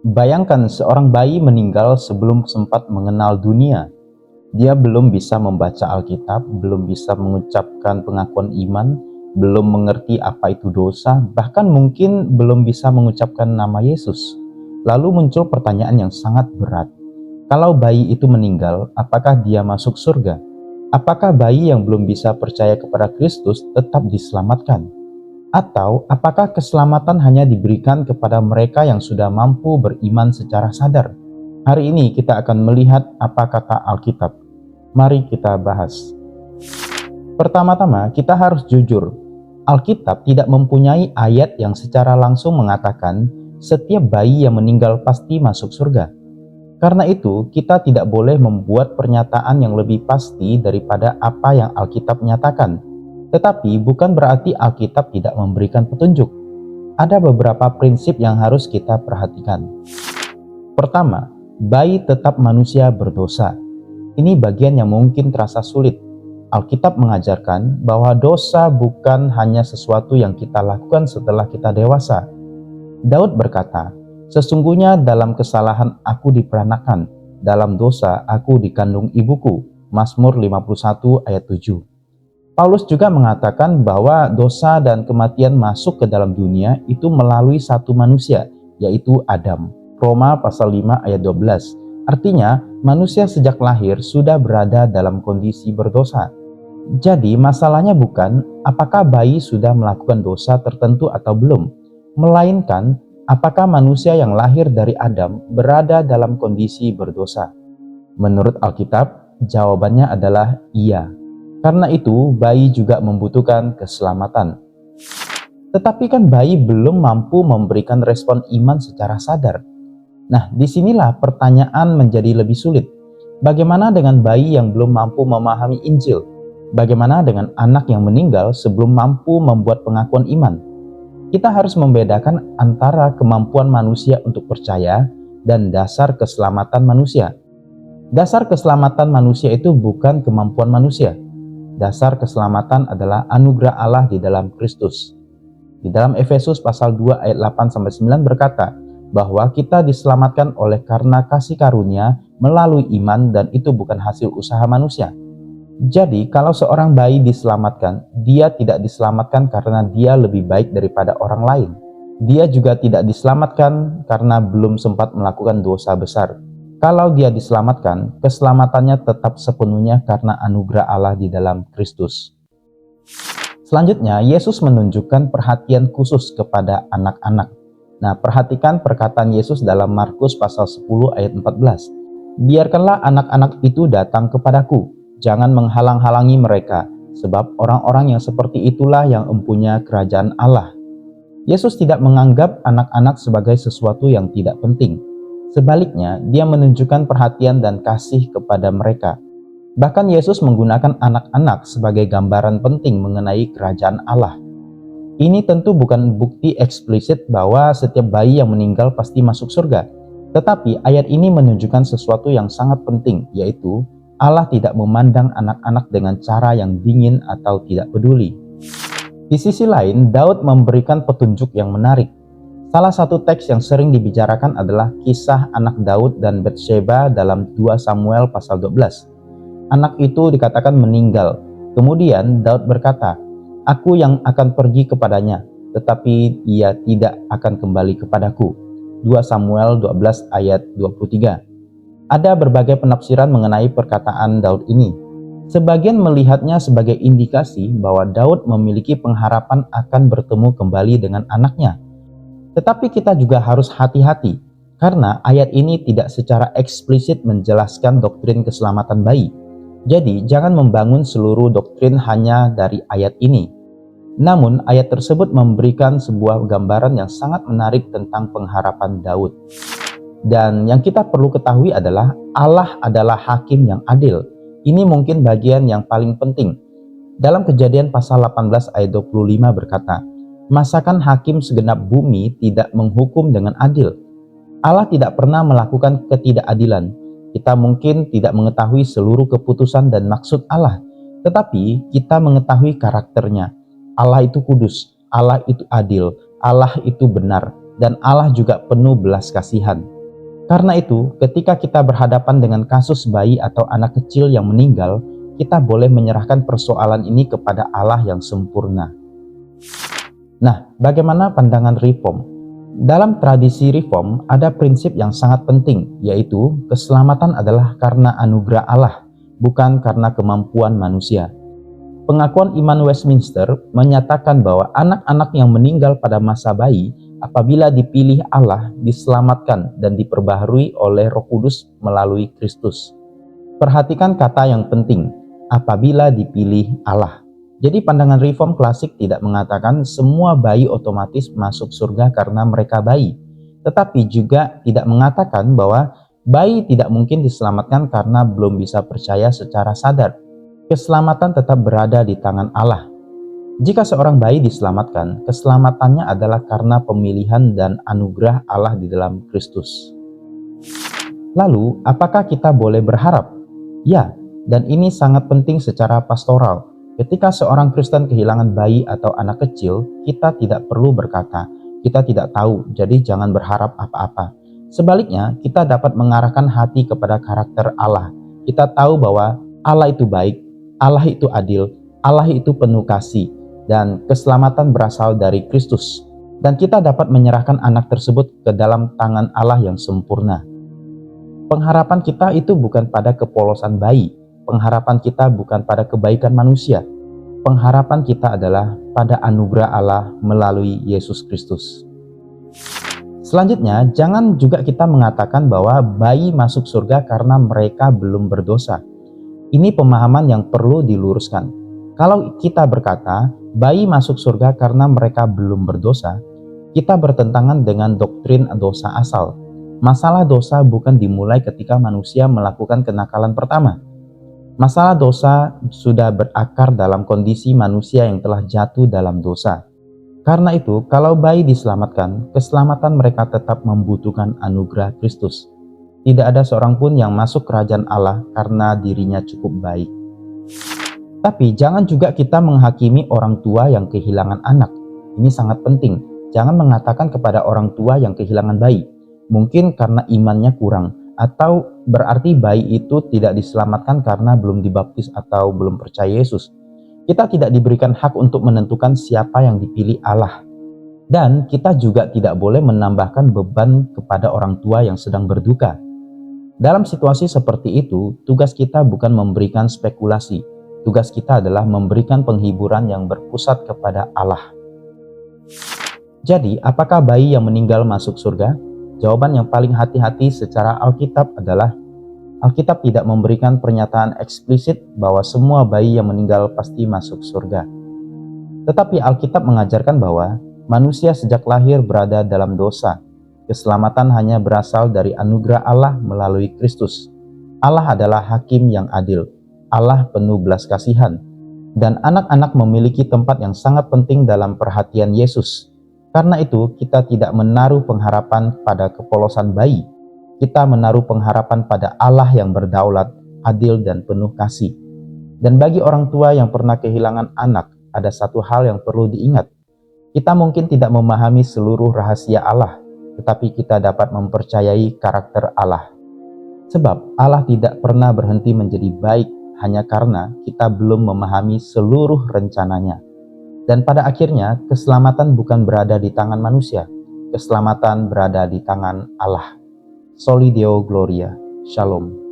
Bayangkan seorang bayi meninggal sebelum sempat mengenal dunia. Dia belum bisa membaca Alkitab, belum bisa mengucapkan pengakuan iman, belum mengerti apa itu dosa, bahkan mungkin belum bisa mengucapkan nama Yesus. Lalu muncul pertanyaan yang sangat berat. Kalau bayi itu meninggal, apakah dia masuk surga? Apakah bayi yang belum bisa percaya kepada Kristus tetap diselamatkan? Atau apakah keselamatan hanya diberikan kepada mereka yang sudah mampu beriman secara sadar? Hari ini kita akan melihat apa kata Alkitab. Mari kita bahas. Pertama-tama, kita harus jujur. Alkitab tidak mempunyai ayat yang secara langsung mengatakan setiap bayi yang meninggal pasti masuk surga. Karena itu, kita tidak boleh membuat pernyataan yang lebih pasti daripada apa yang Alkitab nyatakan. Tetapi bukan berarti Alkitab tidak memberikan petunjuk. Ada beberapa prinsip yang harus kita perhatikan. Pertama, bayi tetap manusia berdosa. Ini bagian yang mungkin terasa sulit. Alkitab mengajarkan bahwa dosa bukan hanya sesuatu yang kita lakukan setelah kita dewasa. Daud berkata, "Sesungguhnya dalam kesalahan aku diperanakan, dalam dosa aku dikandung ibuku." Mazmur 51 ayat 7. Paulus juga mengatakan bahwa dosa dan kematian masuk ke dalam dunia itu melalui satu manusia, yaitu Adam. Roma pasal 5 ayat 12. Artinya, manusia sejak lahir sudah berada dalam kondisi berdosa. Jadi, masalahnya bukan apakah bayi sudah melakukan dosa tertentu atau belum, melainkan apakah manusia yang lahir dari Adam berada dalam kondisi berdosa. Menurut Alkitab, jawabannya adalah iya. Karena itu, bayi juga membutuhkan keselamatan. Tetapi kan bayi belum mampu memberikan respon iman secara sadar. Nah, disinilah pertanyaan menjadi lebih sulit. Bagaimana dengan bayi yang belum mampu memahami Injil? Bagaimana dengan anak yang meninggal sebelum mampu membuat pengakuan iman? Kita harus membedakan antara kemampuan manusia untuk percaya dan dasar keselamatan manusia. Dasar keselamatan manusia itu bukan kemampuan manusia. Dasar keselamatan adalah anugerah Allah di dalam Kristus. Di dalam Efesus pasal 2 ayat 8-9 berkata bahwa kita diselamatkan oleh karena kasih karunia melalui iman dan itu bukan hasil usaha manusia. Jadi kalau seorang bayi diselamatkan, dia tidak diselamatkan karena dia lebih baik daripada orang lain. Dia juga tidak diselamatkan karena belum sempat melakukan dosa besar. Kalau dia diselamatkan, keselamatannya tetap sepenuhnya karena anugerah Allah di dalam Kristus. Selanjutnya, Yesus menunjukkan perhatian khusus kepada anak-anak. Nah, perhatikan perkataan Yesus dalam Markus pasal 10 ayat 14. "Biarkanlah anak-anak itu datang kepadaku, jangan menghalang-halangi mereka, sebab orang-orang yang seperti itulah yang empunya kerajaan Allah." Yesus tidak menganggap anak-anak sebagai sesuatu yang tidak penting. Sebaliknya, dia menunjukkan perhatian dan kasih kepada mereka. Bahkan Yesus menggunakan anak-anak sebagai gambaran penting mengenai kerajaan Allah. Ini tentu bukan bukti eksplisit bahwa setiap bayi yang meninggal pasti masuk surga. Tetapi ayat ini menunjukkan sesuatu yang sangat penting, yaitu Allah tidak memandang anak-anak dengan cara yang dingin atau tidak peduli. Di sisi lain, Daud memberikan petunjuk yang menarik. Salah satu teks yang sering dibicarakan adalah kisah anak Daud dan Batsheba dalam 2 Samuel pasal 12. Anak itu dikatakan meninggal. Kemudian Daud berkata, "Aku yang akan pergi kepadanya, tetapi ia tidak akan kembali kepadaku." 2 Samuel 12 ayat 23. Ada berbagai penafsiran mengenai perkataan Daud ini. Sebagian melihatnya sebagai indikasi bahwa Daud memiliki pengharapan akan bertemu kembali dengan anaknya. Tetapi kita juga harus hati-hati, karena ayat ini tidak secara eksplisit menjelaskan doktrin keselamatan bayi. Jadi, jangan membangun seluruh doktrin hanya dari ayat ini. Namun, ayat tersebut memberikan sebuah gambaran yang sangat menarik tentang pengharapan Daud. Dan yang kita perlu ketahui adalah Allah adalah hakim yang adil. Ini mungkin bagian yang paling penting. Dalam Kejadian pasal 18 ayat 25 berkata, "Masakan hakim segenap bumi tidak menghukum dengan adil?" Allah tidak pernah melakukan ketidakadilan. Kita mungkin tidak mengetahui seluruh keputusan dan maksud Allah, tetapi kita mengetahui karakternya. Allah itu kudus, Allah itu adil, Allah itu benar, dan Allah juga penuh belas kasihan. Karena itu, ketika kita berhadapan dengan kasus bayi atau anak kecil yang meninggal, kita boleh menyerahkan persoalan ini kepada Allah yang sempurna. Nah, bagaimana pandangan Reform? Dalam tradisi Reform ada prinsip yang sangat penting, yaitu keselamatan adalah karena anugerah Allah, bukan karena kemampuan manusia. Pengakuan iman Westminster menyatakan bahwa anak-anak yang meninggal pada masa bayi, apabila dipilih Allah, diselamatkan dan diperbaharui oleh Roh Kudus melalui Kristus. Perhatikan kata yang penting, apabila dipilih Allah. Jadi pandangan Reform klasik tidak mengatakan semua bayi otomatis masuk surga karena mereka bayi, tetapi juga tidak mengatakan bahwa bayi tidak mungkin diselamatkan karena belum bisa percaya secara sadar. Keselamatan tetap berada di tangan Allah. Jika seorang bayi diselamatkan, keselamatannya adalah karena pemilihan dan anugerah Allah di dalam Kristus. Lalu, apakah kita boleh berharap? Ya, dan ini sangat penting secara pastoral. Ketika seorang Kristen kehilangan bayi atau anak kecil, kita tidak perlu berkata, kita tidak tahu, jadi jangan berharap apa-apa. Sebaliknya, kita dapat mengarahkan hati kepada karakter Allah. Kita tahu bahwa Allah itu baik, Allah itu adil, Allah itu penuh kasih, dan keselamatan berasal dari Kristus. Dan kita dapat menyerahkan anak tersebut ke dalam tangan Allah yang sempurna. Pengharapan kita itu bukan pada kepolosan bayi, pengharapan kita bukan pada kebaikan manusia. Pengharapan kita adalah pada anugerah Allah melalui Yesus Kristus. Selanjutnya, jangan juga kita mengatakan bahwa bayi masuk surga karena mereka belum berdosa. Ini pemahaman yang perlu diluruskan. Kalau kita berkata, bayi masuk surga karena mereka belum berdosa, kita bertentangan dengan doktrin dosa asal. Masalah dosa bukan dimulai ketika manusia melakukan kenakalan pertama. Masalah dosa sudah berakar dalam kondisi manusia yang telah jatuh dalam dosa. Karena itu, kalau bayi diselamatkan, keselamatan mereka tetap membutuhkan anugerah Kristus. Tidak ada seorang pun yang masuk kerajaan Allah karena dirinya cukup baik. Tapi jangan juga kita menghakimi orang tua yang kehilangan anak. Ini sangat penting. Jangan mengatakan kepada orang tua yang kehilangan bayi, mungkin karena imannya kurang, atau berarti bayi itu tidak diselamatkan karena belum dibaptis atau belum percaya Yesus. Kita tidak diberikan hak untuk menentukan siapa yang dipilih Allah. Dan kita juga tidak boleh menambahkan beban kepada orang tua yang sedang berduka. Dalam situasi seperti itu, tugas kita bukan memberikan spekulasi. Tugas kita adalah memberikan penghiburan yang berpusat kepada Allah. Jadi, apakah bayi yang meninggal masuk surga? Jawaban yang paling hati-hati secara Alkitab adalah Alkitab tidak memberikan pernyataan eksplisit bahwa semua bayi yang meninggal pasti masuk surga. Tetapi Alkitab mengajarkan bahwa manusia sejak lahir berada dalam dosa. Keselamatan hanya berasal dari anugerah Allah melalui Kristus. Allah adalah hakim yang adil. Allah penuh belas kasihan. Dan anak-anak memiliki tempat yang sangat penting dalam perhatian Yesus. Karena itu, kita tidak menaruh pengharapan pada kepolosan bayi. Kita menaruh pengharapan pada Allah yang berdaulat, adil, dan penuh kasih. Dan bagi orang tua yang pernah kehilangan anak, ada satu hal yang perlu diingat. Kita mungkin tidak memahami seluruh rahasia Allah, tetapi kita dapat mempercayai karakter Allah. Sebab Allah tidak pernah berhenti menjadi baik hanya karena kita belum memahami seluruh rencananya. Dan pada akhirnya, keselamatan bukan berada di tangan manusia, keselamatan berada di tangan Allah. Soli Deo Gloria. Shalom.